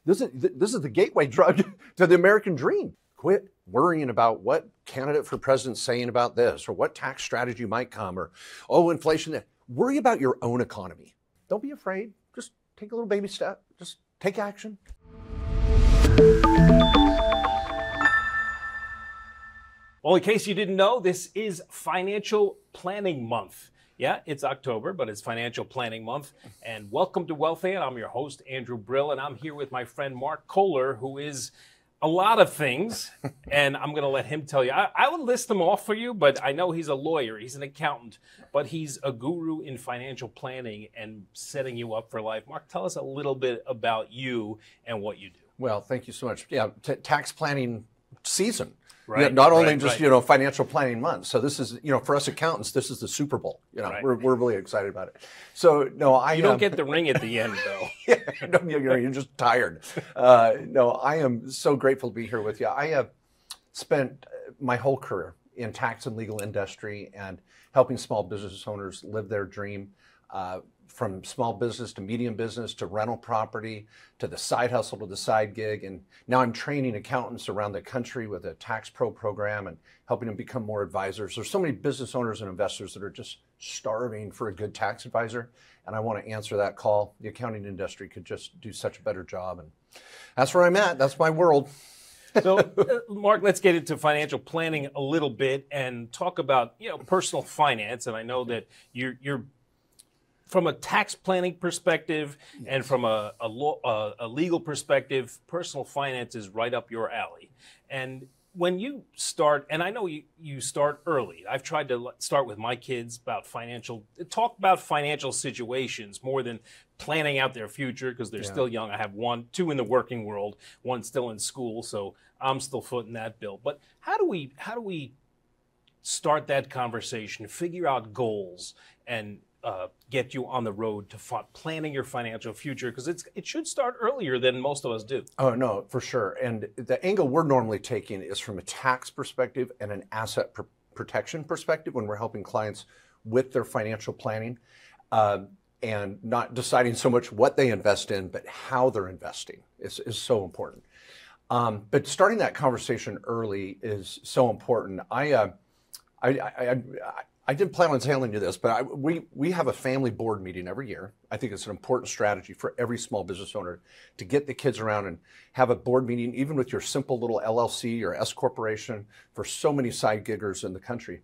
This is the gateway drug to the American dream. Quit worrying about what candidate for president's saying about this, or what tax strategy might come, or, oh, inflation. Worry about your own economy. Don't be afraid. Just take a little baby step. Just take action. Well, in case you didn't know, this is Financial Planning Month. Yeah, it's October, but it's Financial Planning Month. And welcome to Wealthion. I'm your host, Andrew Brill, and I'm here with my friend Mark Kohler, who is a lot of things, and I'm going to let him tell you. I would list them off for you, but I know he's a lawyer, he's an accountant, but he's a guru in financial planning and setting you up for life. Mark, tell us a little bit about you and what you do. Well, thank you so much. Yeah, tax planning season. Right. Yeah, not only just, financial planning month. So this is, for us accountants, this is the Super Bowl. We're really excited about it. So, no, You don't get the ring at the end, though. Yeah, you're just tired. No, I am so grateful to be here with you. I have spent my whole career in tax and legal industry and helping small business owners live their dream, from small business to medium business to rental property to the side hustle to the side gig. And now I'm training accountants around the country with a Tax Pro program and helping them become more advisors. There's so many business owners and investors that are just starving for a good tax advisor. And I want to answer that call. The accounting industry could just do such a better job. And that's where I'm at. That's my world. So, Mark, let's get into financial planning a little bit and talk about, personal finance. And I know that you're from a tax planning perspective and from a legal perspective, personal finance is right up your alley. And when you start, and I know you start early. I've tried to start with my kids talk about financial situations more than planning out their future because they're still young. I have two in the working world, one still in school, so I'm still footing that bill. But how do we start that conversation, figure out goals, and get you on the road to planning your financial future? Because it should start earlier than most of us do. Oh, no, for sure. And the angle we're normally taking is from a tax perspective and an asset protection perspective when we're helping clients with their financial planning, and not deciding so much what they invest in, but how they're investing is so important. But starting that conversation early is so important. I didn't plan on telling you this, but we have a family board meeting every year. I think it's an important strategy for every small business owner to get the kids around and have a board meeting, even with your simple little LLC or S corporation, for so many side giggers in the country.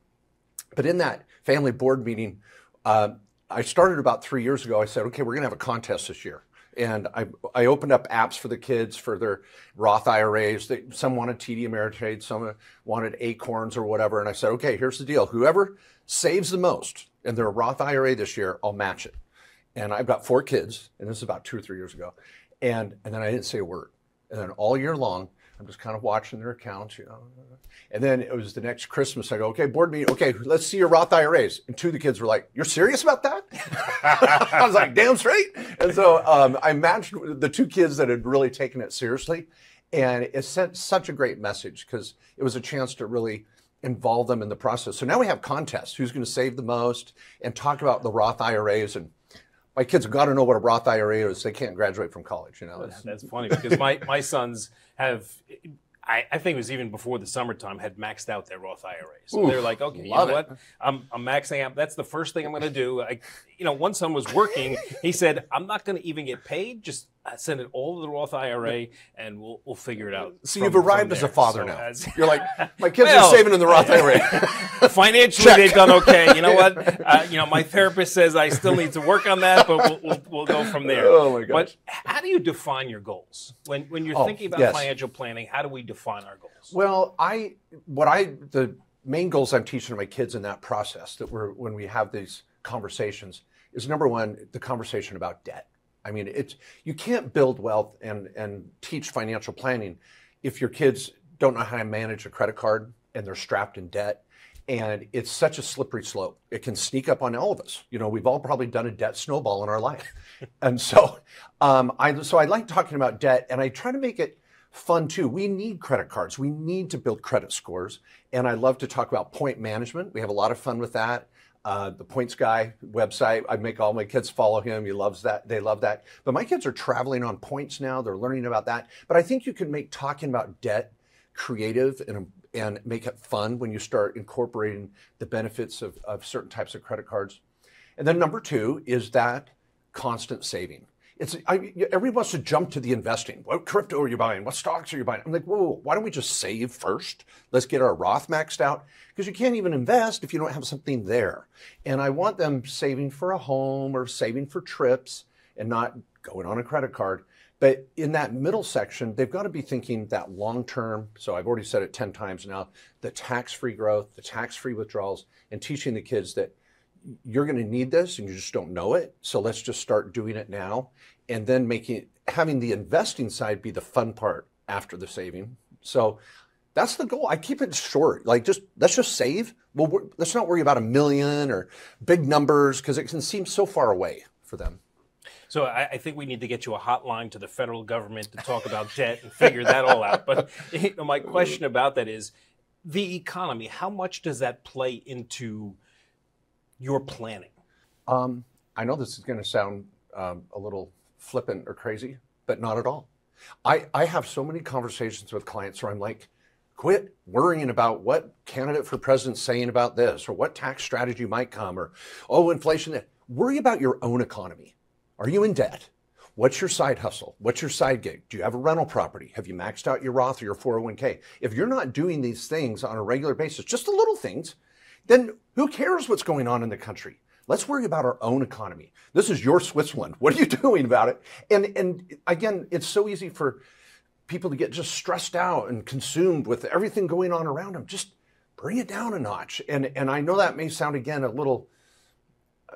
But in that family board meeting, I started about 3 years ago. I said, okay, we're going to have a contest this year. And I opened up apps for the kids for their Roth IRAs. Some wanted TD Ameritrade, some wanted Acorns or whatever. And I said, okay, here's the deal. Whoever saves the most in their Roth IRA this year, I'll match it. And I've got 4 kids, and this is about 2 or 3 years ago. And then I didn't say a word. And then all year long, I'm just kind of watching their accounts, And then it was the next Christmas. I go, okay, board meeting. Okay, let's see your Roth IRAs. And 2 of the kids were like, "You're serious about that?" I was like, "Damn straight." And so I matched the 2 kids that had really taken it seriously, and it sent such a great message because it was a chance to really involve them in the process. So now we have contests: who's going to save the most, and talk about the Roth IRAs. And my kids have got to know what a Roth IRA is. They can't graduate from college, That's funny because my sons have, I think it was even before the summertime, had maxed out their Roth IRAs. So they're like, okay, you know what? I'm maxing out. That's the first thing I'm going to do. One son was working. He said, I'm not going to even get paid. Just send it all to the Roth IRA, and we'll figure it out. So you've arrived as a father now. You're like, my kids are saving in the Roth IRA. Financially, they've done okay. You know what? My therapist says I still need to work on that, but we'll go from there. Oh my gosh. But how do you define your goals when you're thinking about financial planning? How do we define our goals? Well, the main goals I'm teaching my kids in that process when we have these conversations is, number one, the conversation about debt. I mean, you can't build wealth and teach financial planning if your kids don't know how to manage a credit card and they're strapped in debt. And it's such a slippery slope. It can sneak up on all of us. We've all probably done a debt snowball in our life. And so I like talking about debt, and I try to make it fun too. We need credit cards. We need to build credit scores. And I love to talk about point management. We have a lot of fun with that. The Points Guy website, I make all my kids follow him. He loves that. They love that. But my kids are traveling on points now. They're learning about that. But I think you can make talking about debt creative and make it fun when you start incorporating the benefits of certain types of credit cards. And then number two is that constant saving. Everyone wants to jump to the investing. What crypto are you buying? What stocks are you buying? I'm like, whoa, why don't we just save first? Let's get our Roth maxed out, because you can't even invest if you don't have something there. And I want them saving for a home or saving for trips and not going on a credit card. But in that middle section, they've got to be thinking that long-term, so I've already said it 10 times now, the tax-free growth, the tax-free withdrawals, and teaching the kids that you're going to need this and you just don't know it. So let's just start doing it now. And then having the investing side be the fun part after the saving. So that's the goal. I keep it short. Like, let's just save. Well, let's not worry about a million or big numbers, because it can seem so far away for them. So I think we need to get you a hotline to the federal government to talk about debt and figure that all out. But my question about that is the economy. How much does that play into your planning? I know this is going to sound a little flippant or crazy, but not at all. I have so many conversations with clients where I'm like, quit worrying about what candidate for president's saying about this, or what tax strategy might come, or, oh, inflation. Worry about your own economy. Are you in debt? What's your side hustle? What's your side gig? Do you have a rental property? Have you maxed out your Roth or your 401k? If you're not doing these things on a regular basis, just the little things, then who cares what's going on in the country? Let's worry about our own economy. This is your Switzerland. What are you doing about it? And again, it's so easy for people to get just stressed out and consumed with everything going on around them. Just bring it down a notch. And I know that may sound, again, a little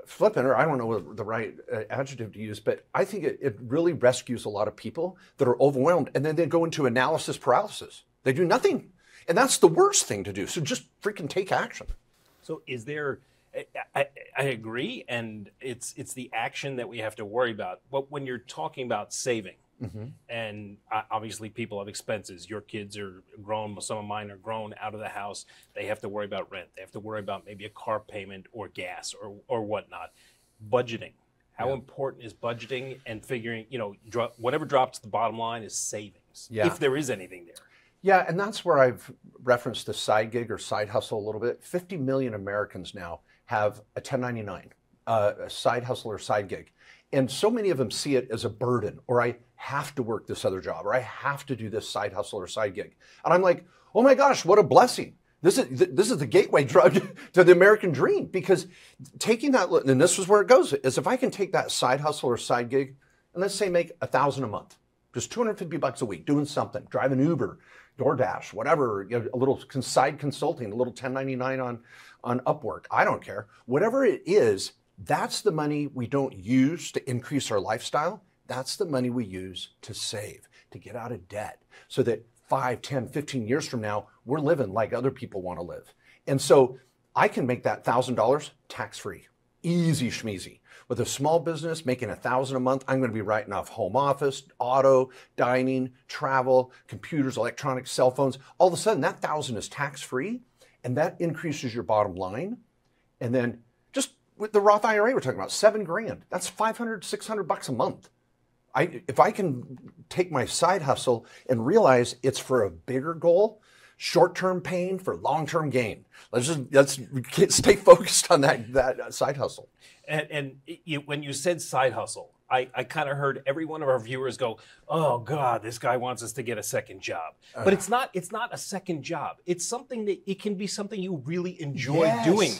flippant, or I don't know the right adjective to use, but I think it really rescues a lot of people that are overwhelmed, and then they go into analysis paralysis. They do nothing. And that's the worst thing to do. So just freaking take action. So is there, I agree, and it's the action that we have to worry about. But when you're talking about saving, and obviously people have expenses. Your kids are grown. Some of mine are grown out of the house. They have to worry about rent. They have to worry about maybe a car payment or gas or whatnot. Budgeting. How important is budgeting and figuring, whatever drops to the bottom line is savings, if there is anything there. Yeah, and that's where I've referenced the side gig or side hustle a little bit. 50 million Americans now have a 1099, a side hustle or side gig. And so many of them see it as a burden, or I have to work this other job, or I have to do this side hustle or side gig. And I'm like, oh my gosh, what a blessing. This is the gateway drug to the American dream, because taking that, and this is where it goes, is if I can take that side hustle or side gig, and let's say make $1,000 a month, just $250 a week, doing something, driving Uber, DoorDash, whatever, a little side consulting, a little 1099 on Upwork, I don't care. Whatever it is, that's the money we don't use to increase our lifestyle. That's the money we use to save, to get out of debt, so that 5, 10, 15 years from now, we're living like other people want to live. And so I can make that $1,000 tax-free, easy schmeezy. With a small business making $1,000 a month, I'm going to be writing off home office, auto, dining, travel, computers, electronics, cell phones. All of a sudden, that $1,000 is tax-free, and that increases your bottom line. And then just with the Roth IRA, we're talking about $7,000. That's $500, $600 a month. If I can take my side hustle and realize it's for a bigger goal, short-term pain for long-term gain. Let's stay focused on that side hustle. And when you said side hustle, I kind of heard every one of our viewers go, "Oh God, this guy wants us to get a second job." But it's not a second job. It's something that it can be something you really enjoy doing.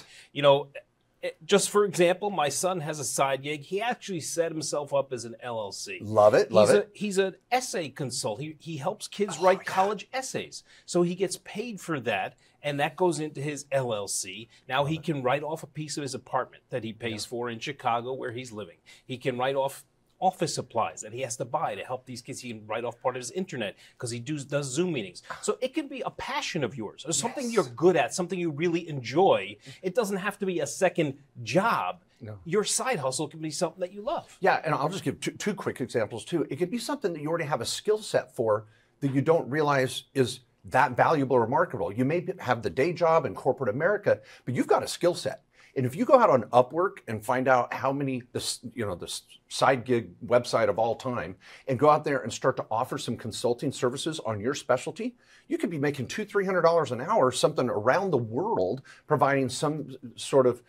Just for example, my son has a side gig. He actually set himself up as an LLC. Love it. He's an essay consultant. He helps kids write college essays. So he gets paid for that, and that goes into his LLC. Now he can write off a piece of his apartment that he pays for in Chicago where he's living. He can write off office supplies that he has to buy to help these kids. He can write off part of his internet because he does Zoom meetings. So it can be a passion of yours, or something you're good at, something you really enjoy. It doesn't have to be a second job. No. Your side hustle can be something that you love. Yeah, and I'll just give two quick examples too. It could be something that you already have a skill set for that you don't realize is that valuable or remarkable. You may have the day job in corporate America, but you've got a skill set. And if you go out on Upwork and find out how many, the side gig website of all time, and go out there and start to offer some consulting services on your specialty, you could be making $200-300 an hour, something around the world, providing some sort of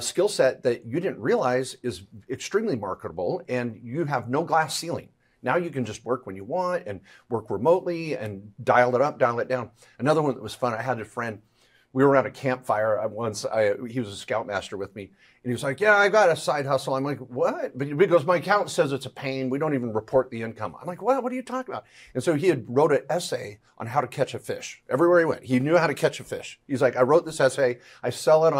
skill set that you didn't realize is extremely marketable, and you have no glass ceiling. Now you can just work when you want and work remotely and dial it up, dial it down. Another one that was fun, I had a friend, we were around a campfire once. He was a scoutmaster with me, and he was like, "Yeah, I got a side hustle." I'm like, "What?" But because my accountant says it's a pain, we don't even report the income. I'm like, "What? What are you talking about?" And so he had wrote an essay on how to catch a fish. Everywhere he went, he knew how to catch a fish. He's like, "I wrote this essay. I sell it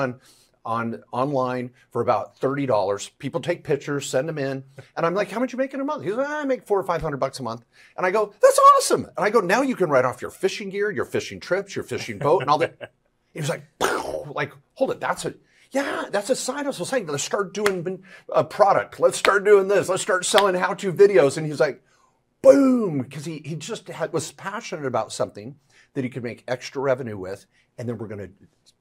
online for about $30. People take pictures, send them in." And I'm like, "How much you making a month?" He's like, "I make $400 or $500 a month." And I go, "That's awesome." And I go, "Now you can write off your fishing gear, your fishing trips, your fishing boat, and all that." He was like, "Pow!" Like, hold it, that's a side hustle saying, let's start doing a product. Let's start doing this. Let's start selling how-to videos. And he's like, boom, because he just was passionate about something that he could make extra revenue with. And then we're going to,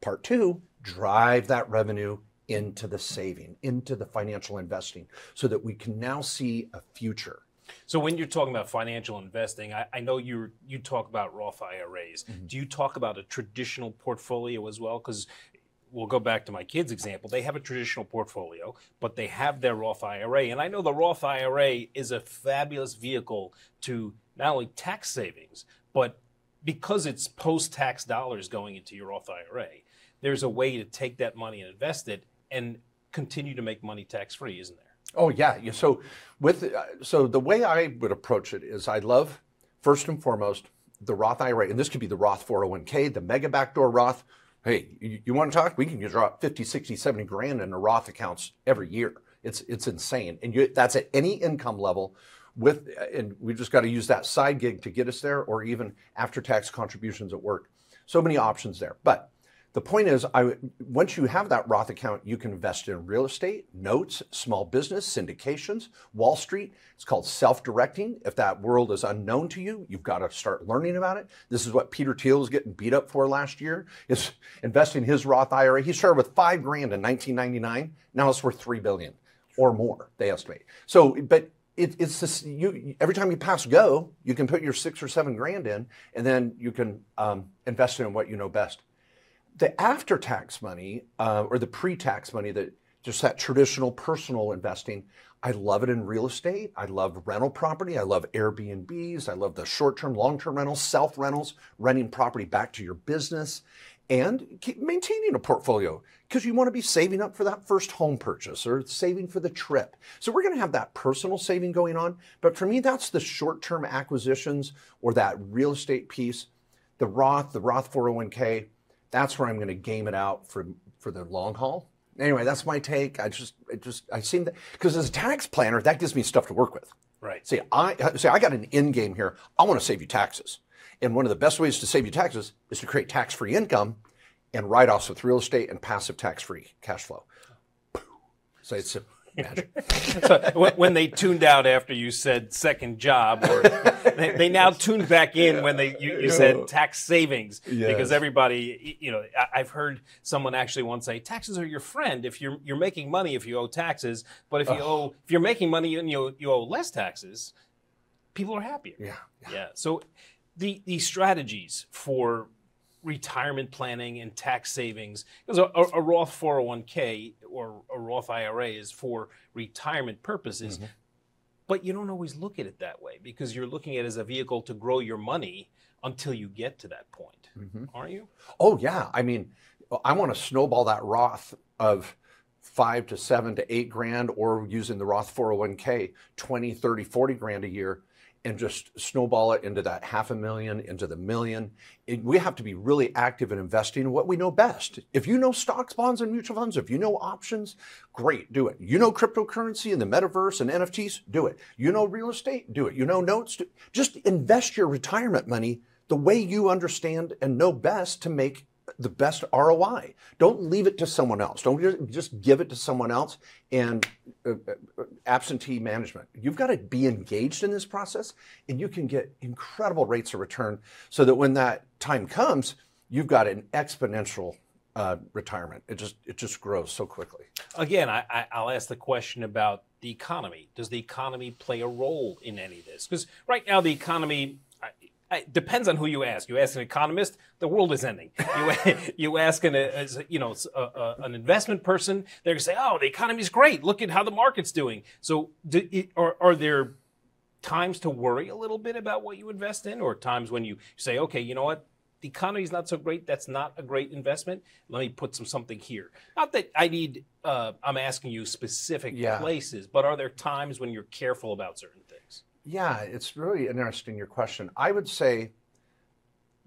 part two, drive that revenue into the saving, into the financial investing, so that we can now see a future. So when you're talking about financial investing, I know you talk about Roth IRAs. Do you talk about a traditional portfolio as well? Because we'll go back to my kids' example. They have a traditional portfolio, but they have their Roth IRA. And I know the Roth IRA is a fabulous vehicle to not only tax savings, but because it's post-tax dollars going into your Roth IRA, there's a way to take that money and invest it and continue to make money tax-free, isn't there? Oh yeah. So the way I would approach it is, I love, first and foremost, the Roth IRA, and this could be the Roth 401k, the mega backdoor Roth. Hey, you want to talk? We can drop 50, 60, 70 grand in the Roth accounts every year. It's insane, and that's at any income level. And we just got to use that side gig to get us there, or even after-tax contributions at work. So many options there, but the point is, once you have that Roth account, you can invest in real estate, notes, small business, syndications, Wall Street. It's called self-directing. If that world is unknown to you, you've got to start learning about it. This is what Peter Thiel was getting beat up for last year, is investing his Roth IRA. He started with $5 grand in 1999. Now it's worth $3 billion or more, they estimate. So, but it's this, every time you pass go, you can put your 6 or 7 grand in, and then you can invest in what you know best. The after-tax money, or the pre-tax money, that traditional personal investing, I love it in real estate. I love rental property. I love Airbnbs. I love the short-term, long-term rentals, self-rentals, renting property back to your business, and keep maintaining a portfolio, because you want to be saving up for that first home purchase or saving for the trip. So we're going to have that personal saving going on. But for me, that's the short-term acquisitions, or that real estate piece, the Roth 401k. That's where I'm going to game it out for the long haul. Anyway, that's my take. I seem that, because as a tax planner, that gives me stuff to work with. Right. See, I got an end game here. I want to save you taxes. And one of the best ways to save you taxes is to create tax-free income and write-offs with real estate and passive tax-free cash flow. So it's magic. So when they tuned out after you said second job, or they now tuned back in when you said tax savings, yes. Because everybody, I've heard someone actually once say, taxes are your friend if you're making money if you owe taxes, but if you're making money and you owe less taxes, people are happier. Yeah. So the strategies for retirement planning and tax savings, because a Roth 401k or a Roth IRA is for retirement purposes, but you don't always look at it that way, because you're looking at it as a vehicle to grow your money until you get to that point, aren't you? Oh yeah, I mean, I want to snowball that Roth of 5 to 7 to 8 grand, or using the Roth 401k, 20, 30, 40 grand a year, and just snowball it into that $500,000, into the $1 million. We have to be really active in investing in what we know best. If you know stocks, bonds, and mutual funds, if you know options, great, do it. You know cryptocurrency and the metaverse and NFTs, do it. You know real estate, do it. You know notes, just invest your retirement money the way you understand and know best to make the best ROI. Don't leave it to someone else. Don't just give it to someone else and absentee management. You've got to be engaged in this process, and you can get incredible rates of return, so that when that time comes, you've got an exponential retirement. It just grows so quickly. Again, I'll ask the question about the economy. Does the economy play a role in any of this? Because right now the economy depends on who you ask. You ask an economist, the world is ending. You ask an investment person, they're going to say, "Oh, the economy's great. Look at how the market's doing." So, are there times to worry a little bit about what you invest in, or times when you say, "Okay, you know what? The economy's not so great. That's not a great investment. Let me put something here." Not that I need. I'm asking you specific places, but are there times when you're careful about certain things? Yeah, it's really interesting, your question. I would say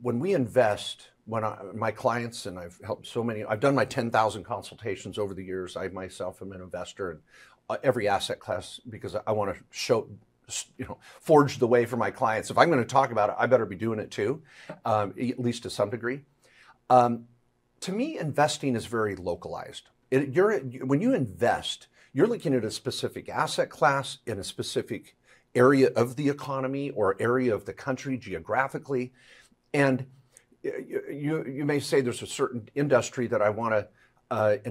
when we invest, my clients, and I've helped so many, I've done my 10,000 consultations over the years. I myself am an investor in every asset class because I want to forge the way for my clients. If I'm going to talk about it, I better be doing it too, at least to some degree. To me, investing is very localized. When you invest, you're looking at a specific asset class in a specific area of the economy or area of the country geographically. And you may say there's a certain industry that I want to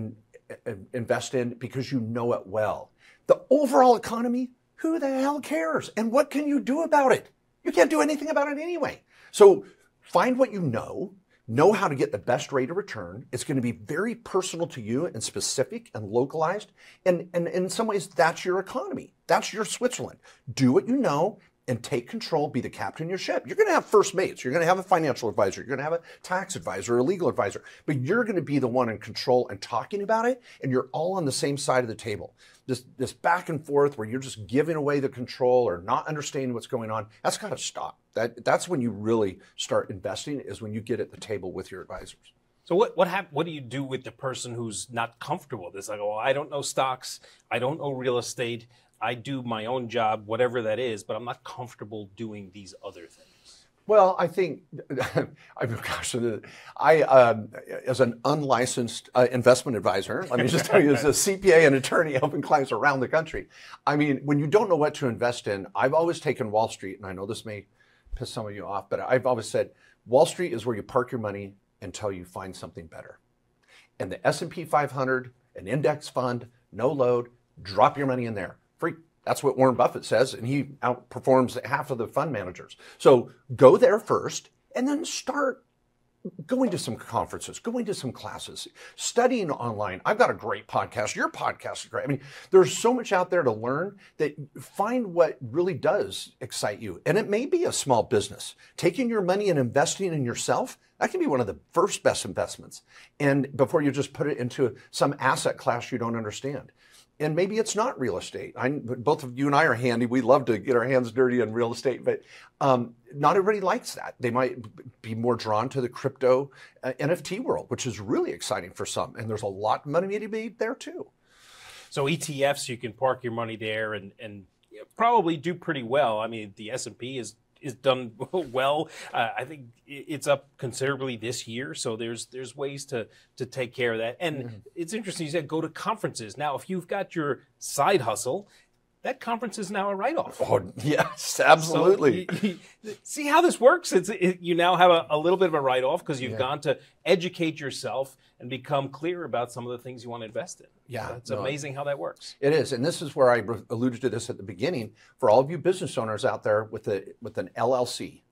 invest in because you know it well. The overall economy, who the hell cares? And what can you do about it? You can't do anything about it anyway. So find what you know how to get the best rate of return. It's going to be very personal to you and specific and localized. And in some ways, that's your economy. That's your Switzerland. Do what you know and take control, be the captain of your ship. You're going to have first mates. You're going to have a financial advisor. You're going to have a tax advisor, a legal advisor, but you're going to be the one in control and talking about it. And you're all on the same side of the table. This back and forth where you're just giving away the control or not understanding what's going on, that's got to stop. That's when you really start investing, is when you get at the table with your advisors. So what do you do with the person who's not comfortable with this? Like, oh, I don't know stocks, I don't know real estate, I do my own job, whatever that is, but I'm not comfortable doing these other things. Well, I think, as an unlicensed investment advisor, let me just tell you, as a CPA and attorney helping clients around the country, I mean, when you don't know what to invest in, I've always taken Wall Street, and I know this may piss some of you off, but I've always said, Wall Street is where you park your money until you find something better. And the S&P 500, an index fund, no load, drop your money in there. Free. That's what Warren Buffett says, and he outperforms half of the fund managers. So go there first, and then start going to some conferences, going to some classes, studying online. I've got a great podcast. Your podcast is great. I mean, there's so much out there to learn, that find what really does excite you. And it may be a small business. Taking your money and investing in yourself, that can be one of the first best investments. And before you just put it into some asset class you don't understand. And maybe it's not real estate. Both of you and I are handy. We love to get our hands dirty in real estate, but not everybody likes that. They might be more drawn to the crypto NFT world, which is really exciting for some. And there's a lot of money to be there too. So ETFs, you can park your money there and probably do pretty well. I mean, the S&P is done well. I think it's up considerably this year, so there's ways to take care of that. And it's interesting, you said go to conferences. Now, if you've got your side hustle, that conference is now a write-off. Oh, yes, absolutely. So see how this works? You now have a little bit of a write-off because you've gone to educate yourself and become clear about some of the things you want to invest in. Yeah. It's amazing how that works. It is. And this is where I alluded to this at the beginning. For all of you business owners out there with an LLC,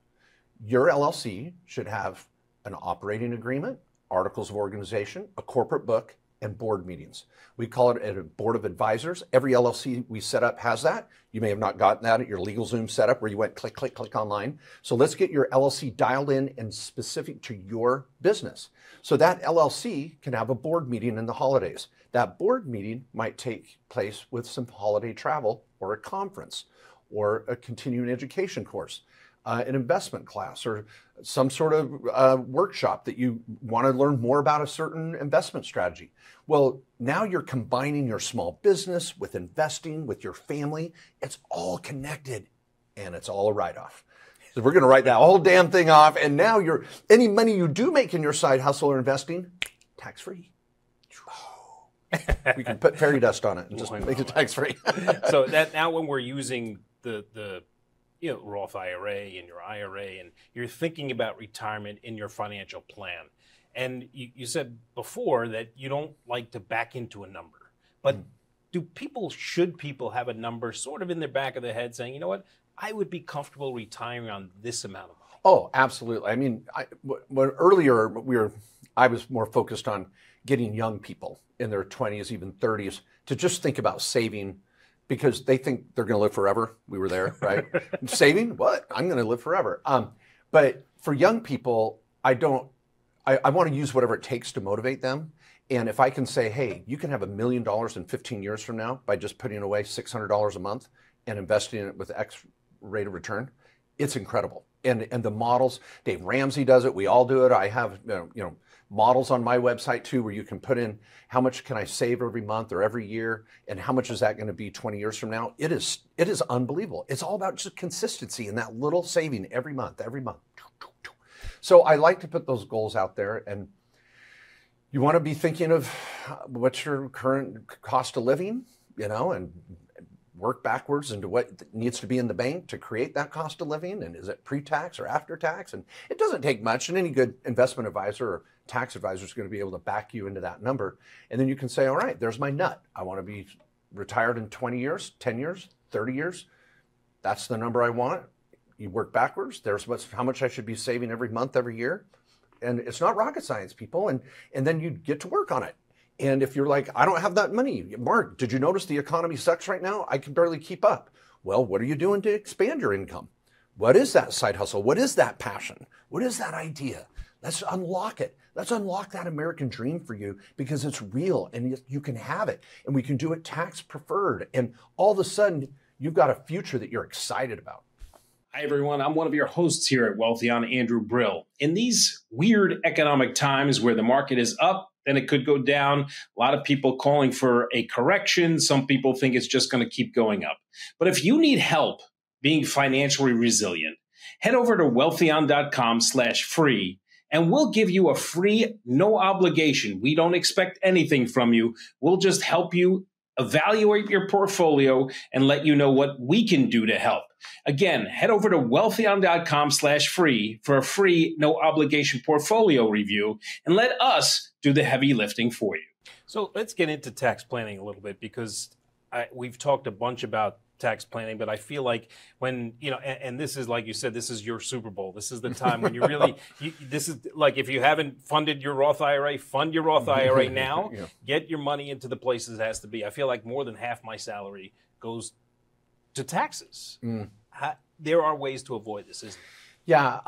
your LLC should have an operating agreement, articles of organization, a corporate book, and board meetings. We call it a board of advisors. Every LLC we set up has that. You may have not gotten that at your LegalZoom setup where you went click, click, click online. So let's get your LLC dialed in and specific to your business. So that LLC can have a board meeting in the holidays. That board meeting might take place with some holiday travel or a conference or a continuing education course, an investment class, or some sort of workshop that you want to learn more about a certain investment strategy. Well, now you're combining your small business with investing, with your family. It's all connected, and it's all a write-off. So we're going to write that whole damn thing off, and now any money you do make in your side hustle or investing, tax-free. We can put fairy dust on it and just make it tax-free. So that now when we're using the Roth IRA and your IRA, and you're thinking about retirement in your financial plan, And you said before that you don't like to back into a number, but should people have a number sort of in their back of their head saying, you know what, I would be comfortable retiring on this amount of money? Oh, absolutely. I mean, earlier I was more focused on getting young people in their 20s, even 30s, to just think about saving, because they think they're going to live forever. We were there, right? Saving? What? I'm going to live forever. But for young people, I want to use whatever it takes to motivate them. And if I can say, hey, you can have $1 million in 15 years from now by just putting away $600 a month and investing in it with X rate of return, it's incredible. And the models, Dave Ramsey does it. We all do it. I have models on my website too, where you can put in how much can I save every month or every year, and how much is that going to be 20 years from now. It is unbelievable. It's all about just consistency and that little saving every month. So I like to put those goals out there, and you want to be thinking of what's your current cost of living, and work backwards into what needs to be in the bank to create that cost of living, and is it pre-tax or after tax? And it doesn't take much, and any good investment advisor or tax advisor is going to be able to back you into that number. And then you can say, all right, there's my nut. I want to be retired in 20 years, 10 years, 30 years. That's the number I want. You work backwards. There's how much I should be saving every month, every year. And it's not rocket science, people. And then you get to work on it. And if you're like, I don't have that money, Mark, did you notice the economy sucks right now? I can barely keep up. Well, what are you doing to expand your income? What is that side hustle? What is that passion? What is that idea? Let's unlock it. Let's unlock that American dream for you, because it's real and you can have it. And we can do it tax preferred. And all of a sudden, you've got a future that you're excited about. Hi, everyone. I'm one of your hosts here at Wealthion, Andrew Brill. In these weird economic times where the market is up, then it could go down. A lot of people calling for a correction. Some people think it's just going to keep going up. But if you need help being financially resilient, head over to wealthion.com/free, and we'll give you a free, no obligation. We don't expect anything from you. We'll just help you evaluate your portfolio and let you know what we can do to help. Again, head over to wealthion.com/free for a free, no obligation portfolio review, and let us do the heavy lifting for you. So let's get into tax planning a little bit, because we've talked a bunch about tax planning, but I feel like when, and this is, like you said, this is your Super Bowl. This is the time when you really, this is like, if you haven't funded your Roth IRA, fund your Roth IRA now. Yeah. Get your money into the places it has to be. I feel like more than half my salary goes to taxes. There are ways to avoid this, isn't there? Yeah,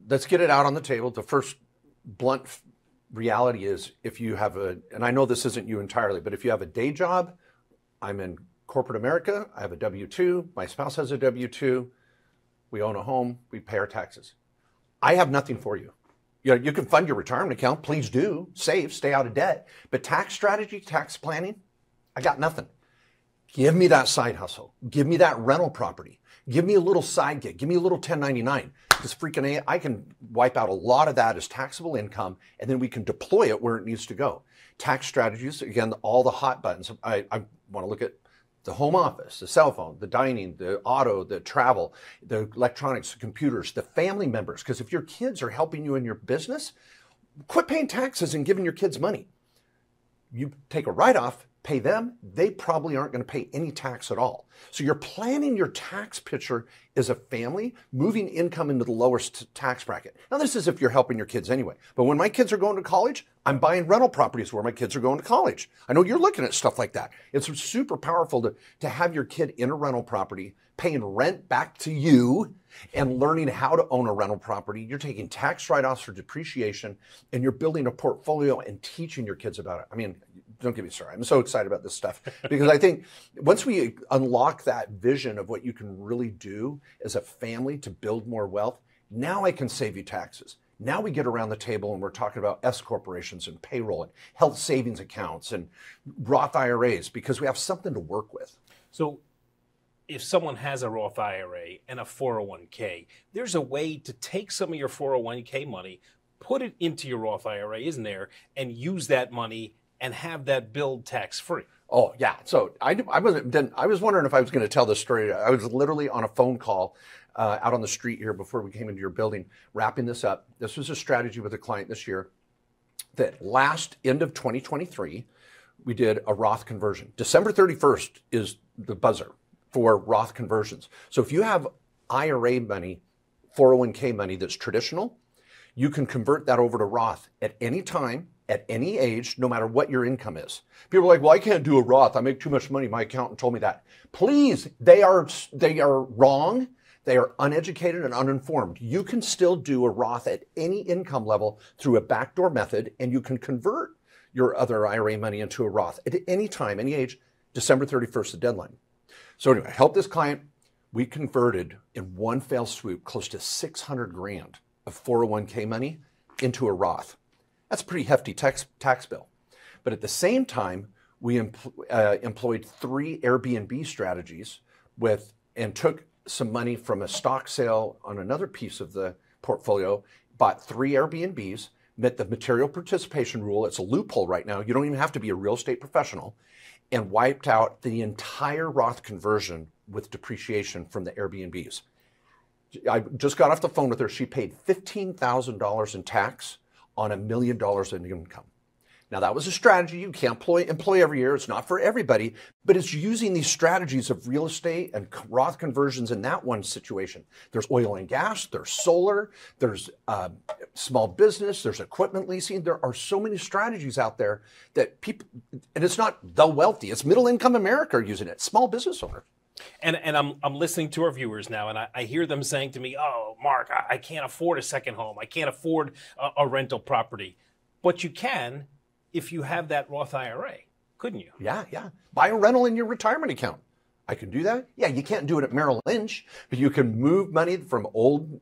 let's get it out on the table. The first blunt reality is, if you have and I know this isn't you entirely, but if you have a day job, I'm in corporate America, I have a W-2, my spouse has a W-2, we own a home, we pay our taxes. I have nothing for you. You can fund your retirement account, please do, save, stay out of debt, but tax strategy, tax planning, I got nothing. Give me that side hustle, give me that rental property, give me a little side gig, give me a little 1099, because freaking I can wipe out a lot of that as taxable income, and then we can deploy it where it needs to go. Tax strategies, again, all the hot buttons. I want to look at the home office, the cell phone, the dining, the auto, the travel, the electronics, the computers, the family members. Because if your kids are helping you in your business, quit paying taxes and giving your kids money. You take a write-off, pay them, they probably aren't going to pay any tax at all. So you're planning your tax picture as a family, moving income into the lowest tax bracket. Now, this is if you're helping your kids anyway. But when my kids are going to college, I'm buying rental properties where my kids are going to college. I know you're looking at stuff like that. It's super powerful to have your kid in a rental property, paying rent back to you, and learning how to own a rental property. You're taking tax write-offs for depreciation, and you're building a portfolio and teaching your kids about it. I mean, don't get me started. I'm so excited about this stuff, because I think once we unlock that vision of what you can really do as a family to build more wealth, now I can save you taxes. Now we get around the table and we're talking about S corporations and payroll and health savings accounts and Roth IRAs, because we have something to work with. So if someone has a Roth IRA and a 401k, there's a way to take some of your 401k money, put it into your Roth IRA, isn't there, and use that money and have that build tax-free. Oh, yeah. So I was wondering if I was going to tell this story. I was literally on a phone call out on the street here before we came into your building, wrapping this up. This was a strategy with a client this year that end of 2023, we did a Roth conversion. December 31st is the buzzer for Roth conversions. So if you have IRA money, 401k money that's traditional, you can convert that over to Roth at any time, at any age, no matter what your income is. People are like, well, I can't do a Roth. I make too much money. My accountant told me that. Please, they are wrong. They are uneducated and uninformed. You can still do a Roth at any income level through a backdoor method, and you can convert your other IRA money into a Roth at any time, any age. December 31st, the deadline. So anyway, I helped this client. We converted in one fell swoop close to 600 grand of 401k money into a Roth. That's a pretty hefty tax bill. But at the same time, we employed 3 Airbnb strategies and took some money from a stock sale on another piece of the portfolio, bought 3 Airbnbs, met the material participation rule. It's a loophole right now. You don't even have to be a real estate professional, and wiped out the entire Roth conversion with depreciation from the Airbnbs. I just got off the phone with her. She paid $15,000 in tax on $1 million in income. Now, that was a strategy you can't employ every year. It's not for everybody, but it's using these strategies of real estate and Roth conversions in that one situation. There's oil and gas, there's solar, there's small business, there's equipment leasing. There are so many strategies out there that people, and it's not the wealthy, it's middle income America are using it, small business owners. And I'm listening to our viewers now, and I hear them saying to me, oh, Mark, I can't afford a second home. I can't afford a rental property. But you can if you have that Roth IRA, couldn't you? Yeah. Buy a rental in your retirement account. I can do that. Yeah, you can't do it at Merrill Lynch, but you can move money from old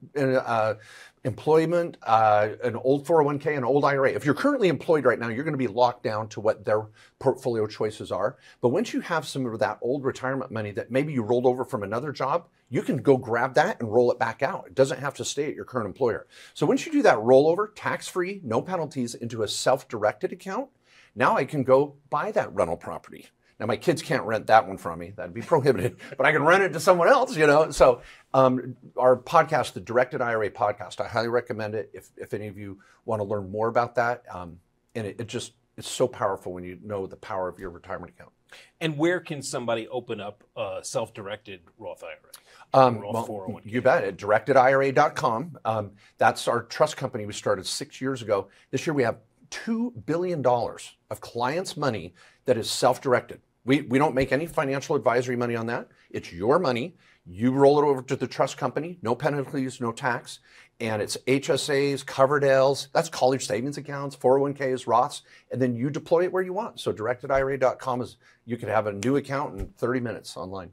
employment, an old 401k, an old IRA. If you're currently employed right now, you're going to be locked down to what their portfolio choices are. But once you have some of that old retirement money that maybe you rolled over from another job, you can go grab that and roll it back out. It doesn't have to stay at your current employer. So once you do that rollover, tax-free, no penalties, into a self-directed account, now I can go buy that rental property. Now, my kids can't rent that one from me. That'd be prohibited, but I can rent it to someone else, So our podcast, the Directed IRA podcast, I highly recommend it if any of you want to learn more about that. And it's so powerful when you know the power of your retirement account. And where can somebody open up a self-directed Roth IRA? Well, 401k. You bet, at directedira.com. That's our trust company we started 6 years ago. This year we have $2 billion of clients' money that is self-directed. We don't make any financial advisory money on that. It's your money. You roll it over to the trust company, no penalties, no tax. And it's HSAs, Coverdales, that's college savings accounts, 401ks, Roths, and then you deploy it where you want. So directedira.com you can have a new account in 30 minutes online.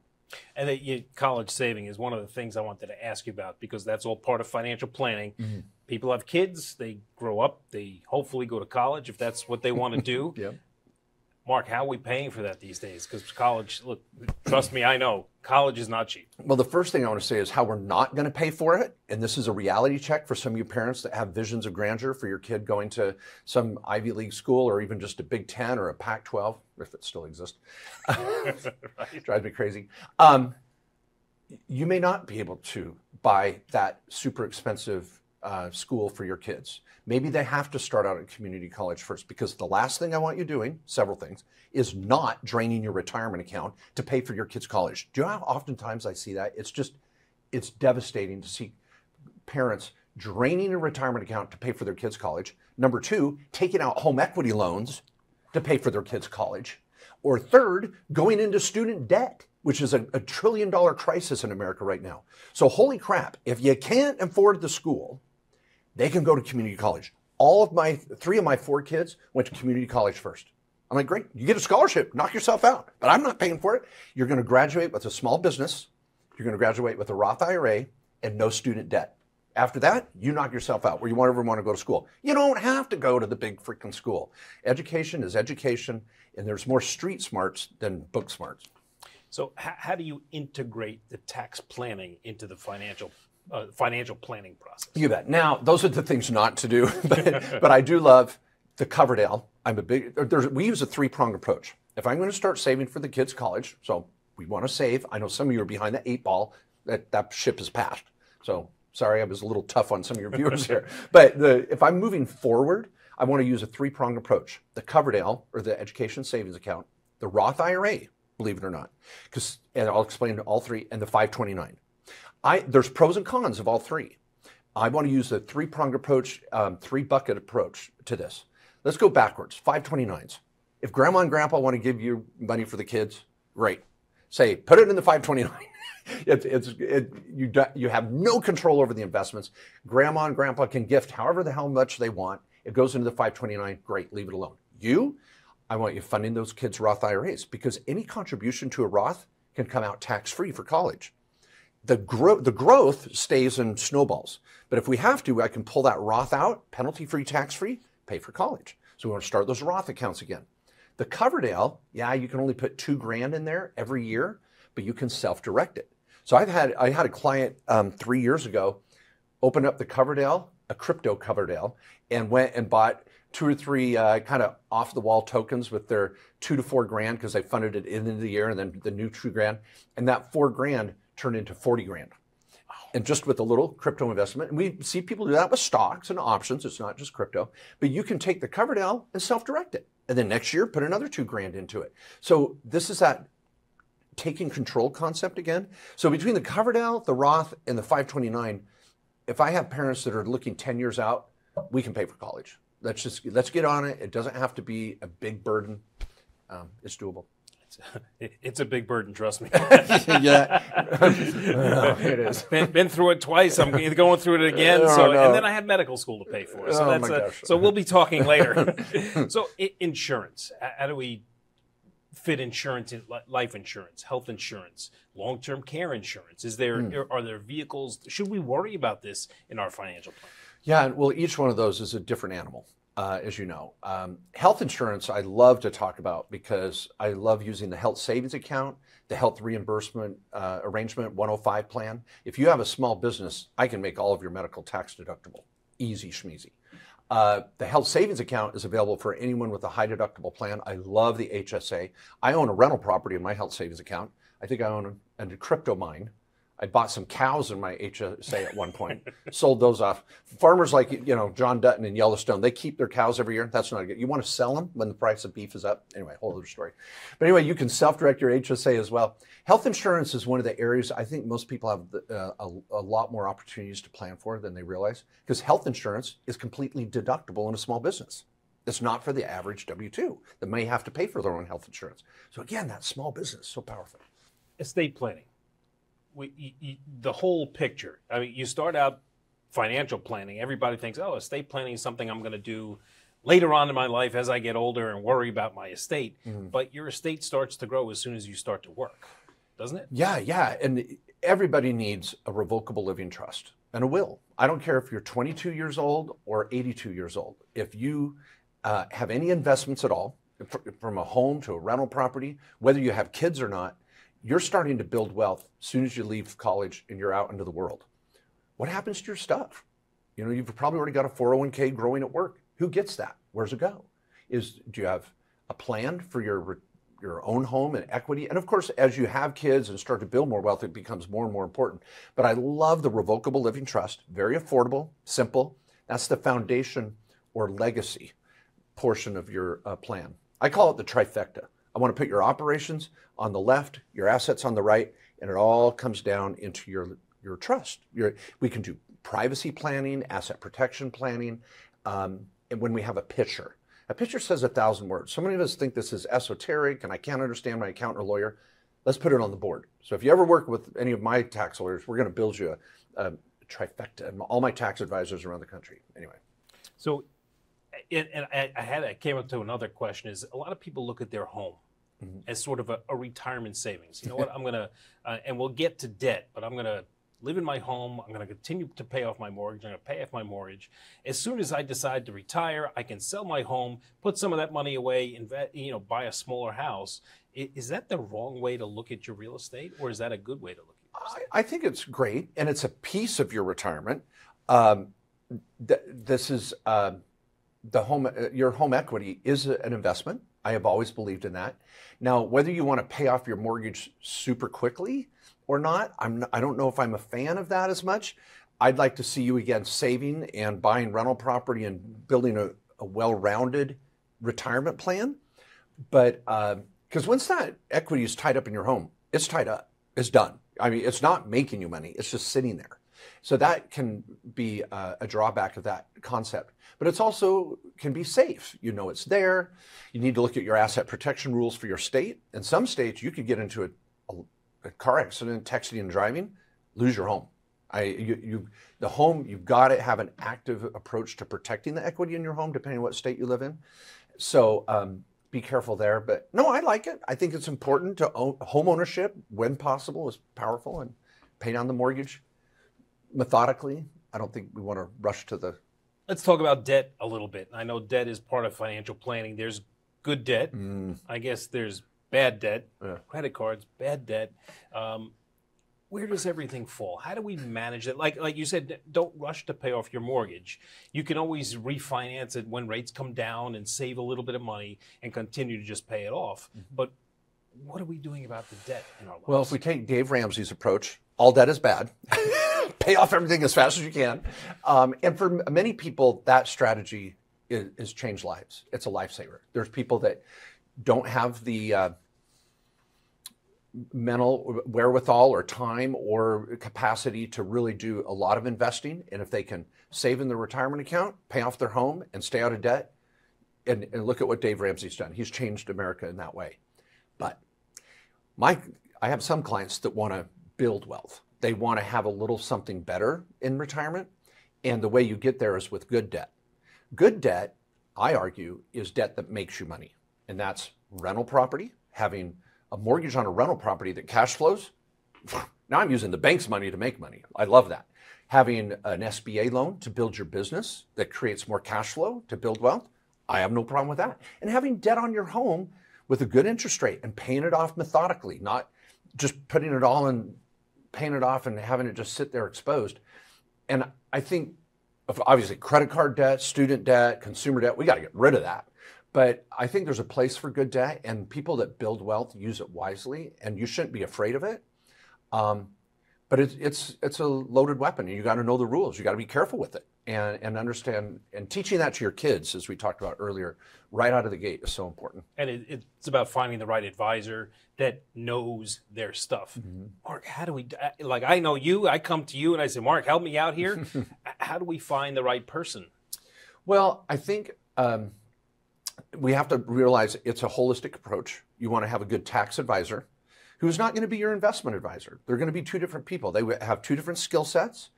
And college saving is one of the things I wanted to ask you about, because that's all part of financial planning. Mm-hmm. People have kids, they grow up, they hopefully go to college if that's what they want to do. Yep. Mark, how are we paying for that these days? Because college, look, trust me, I know, college is not cheap. Well, the first thing I want to say is how we're not going to pay for it. And this is a reality check for some of you parents that have visions of grandeur for your kid going to some Ivy League school or even just a Big Ten or a Pac-12, if it still exists. Right. Drives me crazy. You may not be able to buy that super expensive school for your kids. Maybe they have to start out at community college first, because the last thing I want you doing, several things, is not draining your retirement account to pay for your kids' college. Do you know how oftentimes I see that? It's devastating to see parents draining a retirement account to pay for their kids' college. Number two, taking out home equity loans to pay for their kids' college. Or third, going into student debt, which is a $1 trillion crisis in America right now. So holy crap, if you can't afford the school, they can go to community college. Three of my 4 kids went to community college first. I'm like, great, you get a scholarship, knock yourself out, but I'm not paying for it. You're going to graduate with a small business. You're going to graduate with a Roth IRA and no student debt. After that, you knock yourself out where you won't ever want to go to school. You don't have to go to the big freaking school. Education is education, and there's more street smarts than book smarts. So how do you integrate the tax planning into the financial planning process? You bet. Now, those are the things not to do, but I do love the Coverdale. We use a 3-pronged approach. If I'm going to start saving for the kids' college, so we want to save. I know some of you are behind the 8 ball. That ship has passed. So sorry, I was a little tough on some of your viewers here. But if I'm moving forward, I want to use a three-pronged approach. The Coverdale, or the Education Savings Account, the Roth IRA, believe it or not, and I'll explain all three, and the 529. There's pros and cons of all three. I want to use the three-pronged approach, three-bucket approach to this. Let's go backwards, 529s. If grandma and grandpa want to give you money for the kids, great. Say, put it in the 529. You have no control over the investments. Grandma and grandpa can gift however the hell much they want. It goes into the 529, great, leave it alone. I want you funding those kids' Roth IRAs, because any contribution to a Roth can come out tax-free for college. The growth stays and snowballs. But if we have to, I can pull that Roth out, penalty-free, tax-free, pay for college. So we want to start those Roth accounts again. The Coverdale, yeah, you can only put $2,000 in there every year, but you can self-direct it. So I had a client 3 years ago open up the Coverdale, a crypto Coverdale, and went and bought 2 or 3 kind of off-the-wall tokens with their $2 to $4,000 because they funded it in the end of the year, and then the new $2,000, and that $4,000 turned into $40,000. And just with a little crypto investment, and we see people do that with stocks and options. It's not just crypto, but you can take the Coverdale and self-direct it, and then next year put another $2,000 into it. So this is that taking control concept again. So between the Coverdale, the Roth, and the 529, if I have parents that are looking 10 years out, we can pay for college. Let's get on it. It doesn't have to be a big burden. It's doable. It's a big burden, trust me. Yeah, it is. Been through it twice. I'm going through it again. And then I had medical school to pay for. So my gosh. So we'll be talking later. So insurance. How do we fit insurance in life insurance, health insurance, long-term care insurance? Are there vehicles? Should we worry about this in our financial plan? Yeah, well, each one of those is a different animal, as you know. Health insurance, I love to talk about because I love using the health savings account, the health reimbursement arrangement 105 plan. If you have a small business, I can make all of your medical tax deductible. Easy schmeezy. The health savings account is available for anyone with a high deductible plan. I love the HSA. I own a rental property in my health savings account. I think I own a crypto mine. I bought some cows in my HSA at one point, sold those off. Farmers like, John Dutton in Yellowstone, they keep their cows every year. That's not good. You want to sell them when the price of beef is up. Anyway, whole other story. But anyway, you can self-direct your HSA as well. Health insurance is one of the areas I think most people have a lot more opportunities to plan for than they realize, because health insurance is completely deductible in a small business. It's not for the average W-2 that may have to pay for their own health insurance. So again, that small business, so powerful. Estate planning. The whole picture. I mean, you start out financial planning. Everybody thinks, oh, estate planning is something I'm going to do later on in my life as I get older and worry about my estate. Mm-hmm. But your estate starts to grow as soon as you start to work, doesn't it? Yeah. And everybody needs a revocable living trust and a will. I don't care if you're 22 years old or 82 years old. If you have any investments at all, from a home to a rental property, whether you have kids or not, you're starting to build wealth as soon as you leave college and you're out into the world. What happens to your stuff? You've probably already got a 401k growing at work. Who gets that? Where's it go? Do you have a plan for your own home and equity? And of course, as you have kids and start to build more wealth, it becomes more and more important. But I love the revocable living trust. Very affordable, simple. That's the foundation or legacy portion of your plan. I call it the trifecta. I want to put your operations on the left, your assets on the right, and it all comes down into your trust. We can do privacy planning, asset protection planning, and when we have a picture. A picture says 1,000 words. So many of us think this is esoteric and I can't understand my accountant or lawyer. Let's put it on the board. So if you ever work with any of my tax lawyers, we're going to build you a trifecta. And all my tax advisors around the country. Anyway. So, I came up to another question is a lot of people look at their home as sort of a retirement savings. You know what, I'm going to, and we'll get to debt, but I'm going to live in my home. I'm going to continue to pay off my mortgage. I'm going to pay off my mortgage. As soon as I decide to retire, I can sell my home, put some of that money away, invest, buy a smaller house. Is that the wrong way to look at your real estate, or is that a good way to look at your real estate? I think it's great, and it's a piece of your retirement. This is the home. Your home equity is an investment. I have always believed in that. Now, whether you want to pay off your mortgage super quickly or not. I don't know if I'm a fan of that as much. I'd like to see you again saving and buying rental property and building a well-rounded retirement plan. But because once that equity is tied up in your home, it's tied up. It's done. I mean, it's not making you money. It's just sitting there. So that can be a drawback of that concept. But it's also can be safe. You know it's there. You need to look at your asset protection rules for your state. In some states, you could get into a car accident, texting and driving, lose your home. The home, you've got to have an active approach to protecting the equity in your home, depending on what state you live in. So be careful there. But no, I like it. I think it's important to own home ownership when possible is powerful, and pay down the mortgage methodically. I don't think we want to rush to the... Let's talk about debt a little bit. I know debt is part of financial planning. There's good debt. I guess there's bad debt, credit cards, bad debt. Where does everything fall? How do we manage it? Like you said, don't rush to pay off your mortgage. You can always refinance it when rates come down and save a little bit of money and continue to just pay it off. But what are we doing about the debt in our lives? Well, if we take Dave Ramsey's approach, all debt is bad. Pay off everything as fast as you can. And for many people, that strategy is changed lives. It's a lifesaver. There's people that don't have the mental wherewithal or time or capacity to really do a lot of investing. And if they can save in their retirement account, pay off their home, and stay out of debt, and look at what Dave Ramsey's done. He's changed America in that way. But I have some clients that want to build wealth. They want to have a little something better in retirement. And the way you get there is with good debt. Good debt, I argue, is debt that makes you money. And that's rental property, having a mortgage on a rental property that cash flows. Now I'm using the bank's money to make money. I love that. Having an SBA loan to build your business that creates more cash flow to build wealth. I have no problem with that. And having debt on your home with a good interest rate and paying it off methodically, not just putting it all in, paying it off and having it just sit there exposed. And I think, obviously, credit card debt, student debt, consumer debt, we got to get rid of that. But I think there's a place for good debt, and people that build wealth use it wisely, and you shouldn't be afraid of it. But it's a loaded weapon, and you got to know the rules. You got to be careful with it and understand. And teaching that to your kids, as we talked about earlier, right out of the gate is so important. And it's about finding the right advisor that knows their stuff. Mark, how do we, like, I know you, I come to you and I say, Mark, help me out here. How do we find the right person? Well, I think we have to realize it's a holistic approach. You want to have a good tax advisor who's not going to be your investment advisor. They're going to be two different people. They have two different skill sets.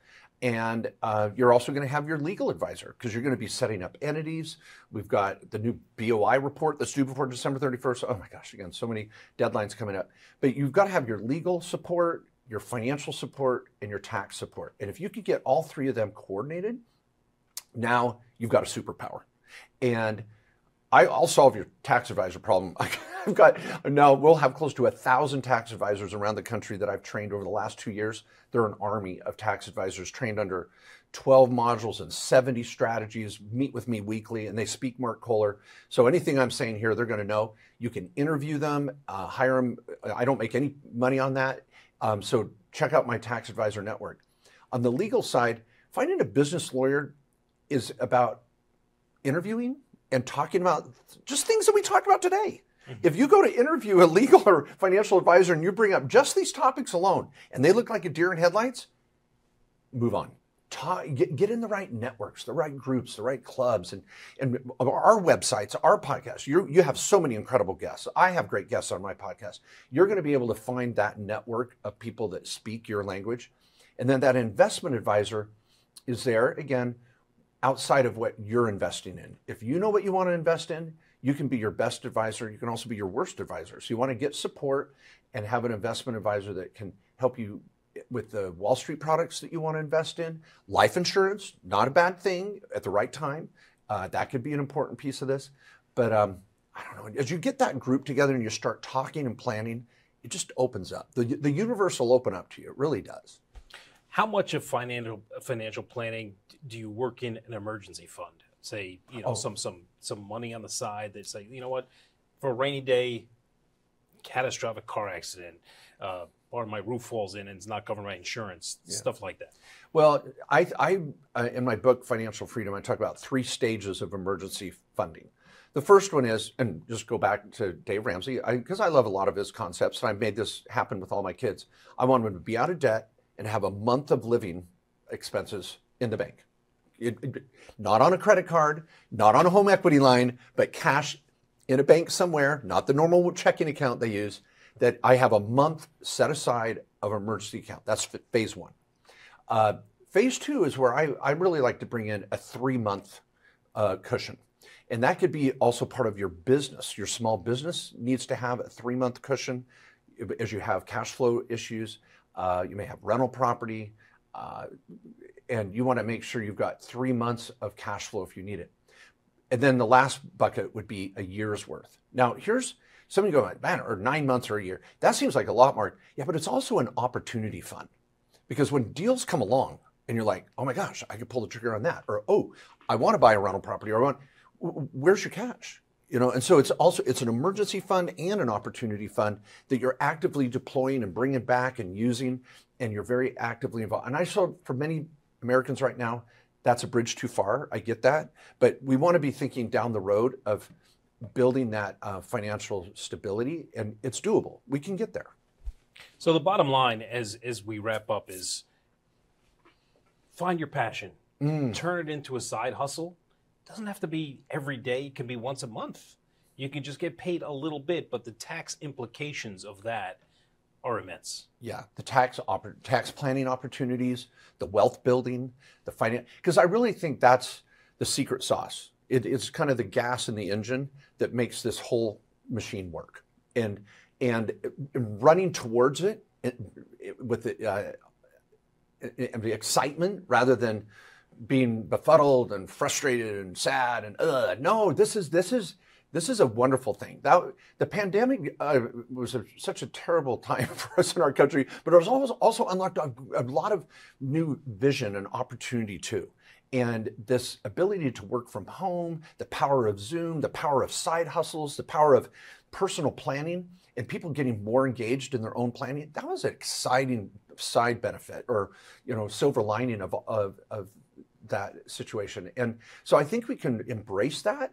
And you're also going to have your legal advisor because you're going to be setting up entities. We've got the new BOI report that's due before December 31st. Oh my gosh, again, so many deadlines coming up. But you've got to have your legal support, your financial support, and your tax support. And if you could get all three of them coordinated, now you've got a superpower. And I'll solve your tax advisor problem. We'll have close to 1,000 tax advisors around the country that I've trained over the last 2 years. They're an army of tax advisors trained under 12 modules and 70 strategies, meet with me weekly, and they speak Mark Kohler. So anything I'm saying here, they're going to know. You can interview them, hire them. I don't make any money on that. So check out my tax advisor network. On the legal side, finding a business lawyer is about interviewing and talking about just things that we talked about today. If you go to interview a legal or financial advisor and you bring up just these topics alone and they look like a deer in headlights, move on. Get in the right networks, the right groups, the right clubs, and our websites, our podcasts. You have so many incredible guests. I have great guests on my podcast. You're going to be able to find that network of people that speak your language. And then that investment advisor is there, again, outside of what you're investing in. If you know what you want to invest in, you can be your best advisor. You can also be your worst advisor. So you want to get support and have an investment advisor that can help you with the Wall Street products that you want to invest in. Life insurance, not a bad thing at the right time. That could be an important piece of this. But I don't know, as you get that group together and you start talking and planning, it just opens up. The universe will open up to you. It really does. How much of financial planning do you work in an emergency fund? Say, some money on the side that say, you know what, for a rainy day, catastrophic car accident, or my roof falls in and it's not covered by insurance, stuff like that. Well, I in my book, Financial Freedom, I talk about 3 stages of emergency funding. The first one is, and just go back to Dave Ramsey, because I love a lot of his concepts, and I've made this happen with all my kids. I want them to be out of debt and have a month of living expenses in the bank. Not on a credit card, not on a home equity line, but cash in a bank somewhere, not the normal checking account they use, that I have a month set aside of an emergency account. That's phase 1. Phase 2 is where I really like to bring in a 3-month cushion. And that could be also part of your business. Your small business needs to have a 3-month cushion as you have cash flow issues. You may have rental property, and you want to make sure you've got 3 months of cash flow if you need it. And then the last bucket would be a year's worth. Now, here's somebody going, man, or 9 months or a year. That seems like a lot, Mark. Yeah, but it's also an opportunity fund. Because when deals come along and you're like, oh my gosh, I could pull the trigger on that. Or, oh, I want to buy a rental property, or where's your cash? And so it's an emergency fund and an opportunity fund that you're actively deploying and bringing back and using, and you're very actively involved. And I saw for many Americans right now, that's a bridge too far. I get that. But we want to be thinking down the road of building that financial stability, and it's doable. We can get there. So the bottom line as we wrap up is find your passion, turn it into a side hustle. It doesn't have to be every day. It can be once a month. You can just get paid a little bit, but the tax implications of that are immense. Yeah, the tax planning opportunities, the wealth building, the finance, because I really think that's the secret sauce. It's kind of the gas in the engine that makes this whole machine work. And running towards it with the excitement rather than being befuddled and frustrated and sad and no, this is a wonderful thing. The pandemic was such a terrible time for us in our country, but it was also unlocked a lot of new vision and opportunity too. And this ability to work from home, the power of Zoom, the power of side hustles, the power of personal planning, and people getting more engaged in their own planning, that was an exciting side benefit or silver lining of that situation. And so I think we can embrace that,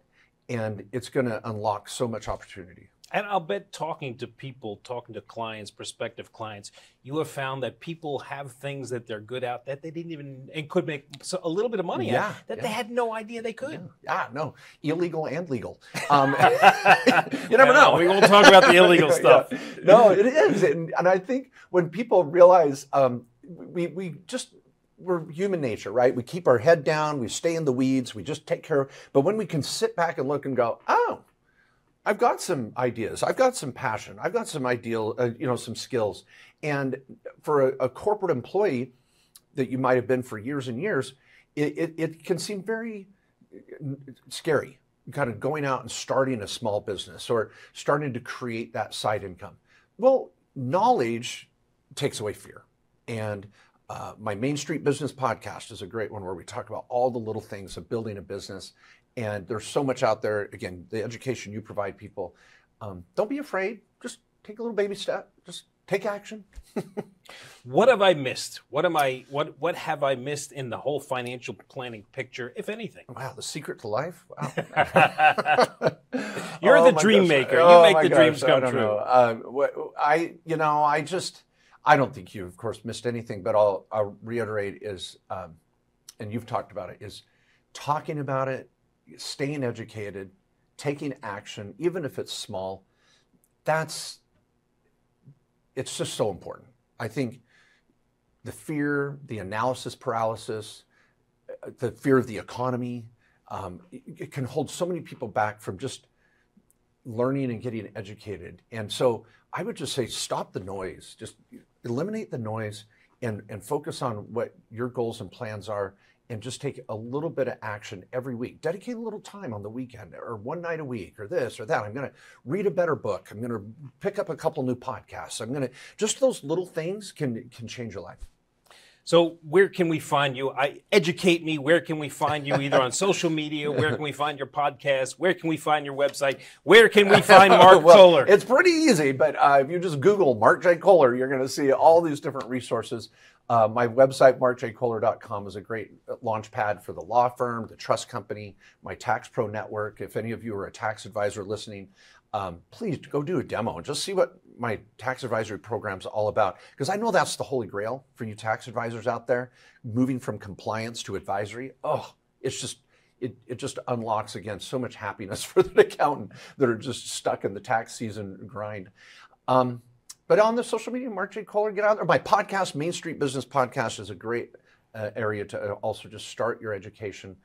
and it's going to unlock so much opportunity. And I'll bet talking to people, talking to clients, prospective clients, you have found that people have things that they're good at that they didn't even, and could make a little bit of money at, that they had no idea they could. No, illegal and legal. You never know. We won't talk about the illegal stuff. Yeah. No, it is. And I think when people realize we're human nature, right? We keep our head down, we stay in the weeds, we just take care of, but when we can sit back and look and go, oh, I've got some ideas, I've got some passion, I've got some some skills. And for a corporate employee that you might have been for years and years, it can seem very scary, kind of going out and starting a small business or starting to create that side income. Well, knowledge takes away fear. And my Main Street Business podcast is a great one where we talk about all the little things of building a business. And there's so much out there. Again, the education you provide people. Don't be afraid. Just take a little baby step. Just take action. What have I missed? What have I missed in the whole financial planning picture, if anything? Wow, the secret to life? Wow. You're the dream maker. You make the dreams come true. I don't think you, of course, missed anything, but I'll reiterate is, and you've talked about it, is talking about it, staying educated, taking action, even if it's small. It's just so important. I think the fear, the analysis paralysis, the fear of the economy, it can hold so many people back from just learning and getting educated. And so I would just say, stop the noise, just eliminate the noise and focus on what your goals and plans are, and just take a little bit of action every week. Dedicate a little time on the weekend or one night a week or this or that. I'm going to read a better book. I'm going to pick up a couple new podcasts. Just those little things can change your life. So where can we find you? Educate me. Where can we find you? Either on social media. Where can we find your podcast? Where can we find your website? Where can we find Mark Kohler? It's pretty easy, but if you just Google Mark J. Kohler, you're going to see all these different resources. My website, markjkohler.com, is a great launch pad for the law firm, the trust company, my Tax Pro network. If any of you are a tax advisor listening, please go do a demo and just see what my tax advisory program's all about. Because I know that's the holy grail for you tax advisors out there, moving from compliance to advisory. Oh, it's just, it just unlocks, again, so much happiness for the accountant that are just stuck in the tax season grind. But on the social media, Mark J. Kohler, get out there. My podcast, Main Street Business Podcast, is a great area to also just start your education.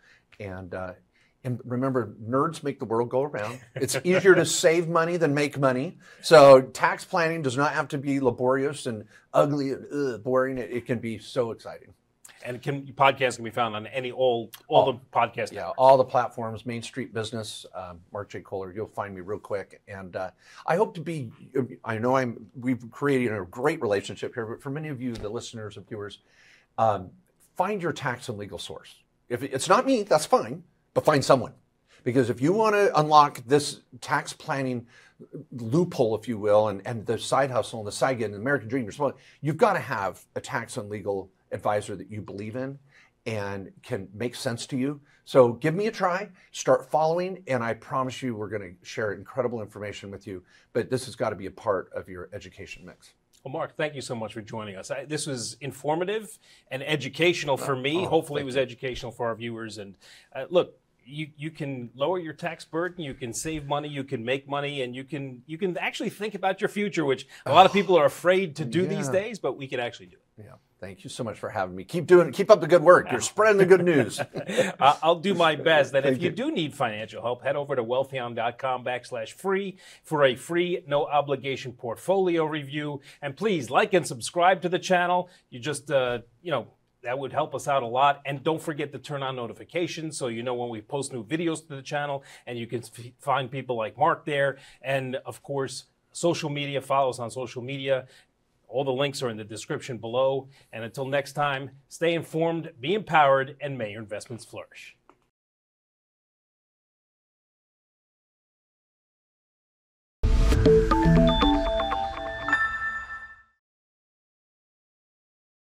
And remember, nerds make the world go around. It's easier to save money than make money. So tax planning does not have to be laborious and ugly and boring. It can be so exciting. And podcasts can be found on all the podcast. Yeah, all the platforms, Main Street Business, Mark J. Kohler. You'll find me real quick. And I hope to be, I know we've created a great relationship here, but for many of you, the listeners and viewers, find your tax and legal source. If it's not me, that's fine. But find someone, because if you want to unlock this tax planning loophole, if you will, and the side hustle and the side gig and the American dream, you've got to have a tax and legal advisor that you believe in and can make sense to you. So give me a try, start following, and I promise you we're going to share incredible information with you. But this has got to be a part of your education mix. Well, Mark, thank you so much for joining us. This was informative and educational for me. Hopefully it was educational for our viewers. And look, you can lower your tax burden, you can save money, you can make money, and you can actually think about your future, which a lot of people are afraid to do these days, but we can actually do it. Yeah. Thank you so much for having me. Keep doing it. Keep up the good work. You're spreading the good news. I'll do my best. And if you do need financial help, head over to wealthion.com/free for a free, no obligation portfolio review. And please like and subscribe to the channel. You just, that would help us out a lot. And don't forget to turn on notifications so you know when we post new videos to the channel, and you can find people like Mark there. And of course, social media, follow us on social media. All the links are in the description below. And until next time, stay informed, be empowered, and may your investments flourish.